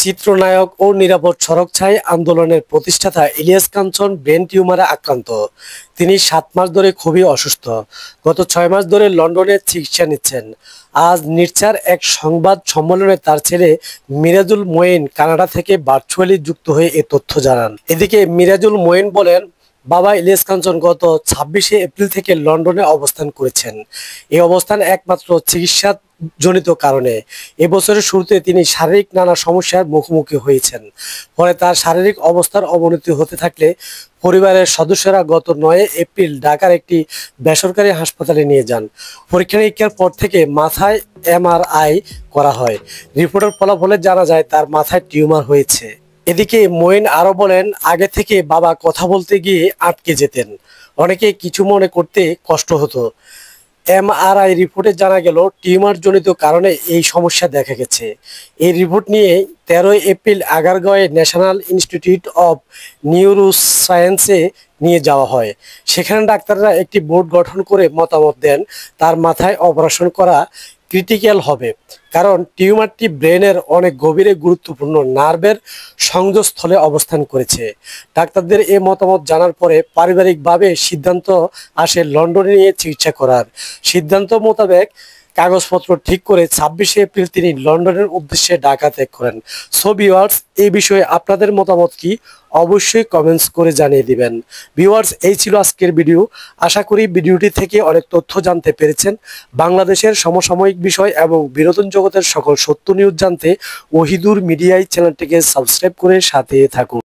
চিত্রনায়ক ও নিরাপদ সড়ক ছাই আন্দোলনের প্রতিষ্ঠাতা ইলিয়াস কাঞ্চন ব্রেন টিউমারে আক্রান্ত। তিনি ৭ মাস ধরে খুবই অসুস্থ। গত ৬ মাস ধরে লন্ডনে চিকিৎসা নিচ্ছেন। আজ নির্চার এক সংবাদ সম্মেলনে তার ছেলে মিরাজুল মঈন কানাডা থেকে ভার্চুয়ালি যুক্ত হয়ে এ তথ্য জানান। এদিকে মিরাজুল মঈন বলেন, বাবা ইলিয়াস কাঞ্চন গত ২৬শে এপ্রিল থেকে লন্ডনে অবস্থান করেছেন। এই অবস্থান একমাত্র চিকিৎসা জনিত কারণে। এবছরের শুরুতে তিনি শারীরিক নানা সমস্যার মুখোমুখি হয়েছেন। পরে তার শারীরিক অবস্থার অবনতি হতে থাকলে পরিবারের সদস্যরা গত ৯ এপ্রিল ঢাকার একটি বেসরকারি হাসপাতালে নিয়ে যান। পরীক্ষা নিরীক্ষার পর থেকে মাথায় এমআরআই করা হয়। রিপোর্টের ফলাফলে জানা যায় তার মাথায় টিউমার হয়েছে। এদিকে মঈন আরো বলেন, আগে থেকে বাবা কথা বলতে গিয়ে আটকে যেতেন। অনেকে কিছু মনে করতে কষ্ট হতো। এমআরআই রিপোর্টে জানা গেল টিউমার জনিত কারণে এই সমস্যা দেখা গেছে। এই রিপোর্ট নিয়ে ১৩ এপ্রিল আগারগাঁওয়ে ন্যাশনাল ইনস্টিটিউট অব নিউরোসায়েন্সে নিয়ে যাওয়া হয়। সেখানে ডাক্তাররা একটি বোর্ড গঠন করে মতামত দেন তার মাথায় অপারেশন করা ক্রিটিক্যাল হবে, কারণ টিউমারটি ব্রেনের অনেক গভীরে গুরুত্বপূর্ণ নার্ভের সংযোগস্থলে অবস্থান করেছে। ডাক্তারদের এ মতামত জানার পরে পারিবারিকভাবে সিদ্ধান্ত আসে লন্ডনে নিয়ে চিকিৎসা করার। সিদ্ধান্ত মোতাবেক কাগজপত্র ঠিক করে ২৬শে এপ্রিল তিনি লন্ডনের উদ্দেশ্যে ঢাকা ত্যাগ করেন। সো ভিউয়ার্স, এই বিষয়ে আপনাদের মতামত কি অবশ্যই কমেন্টস করে জানিয়ে দিবেন। ভিউয়ার্স, এই ছিল আজকের ভিডিও। আশা করি ভিডিওটি থেকে অনেক তথ্য জানতে পেরেছেন। বাংলাদেশের সমসাময়িক বিষয় এবং বিনোদন জগতের সকল সত্য নিউজ জানতে ওহিদুর মিডিয়ায় চ্যানেলটিকে সাবস্ক্রাইব করে সাথে থাকুন।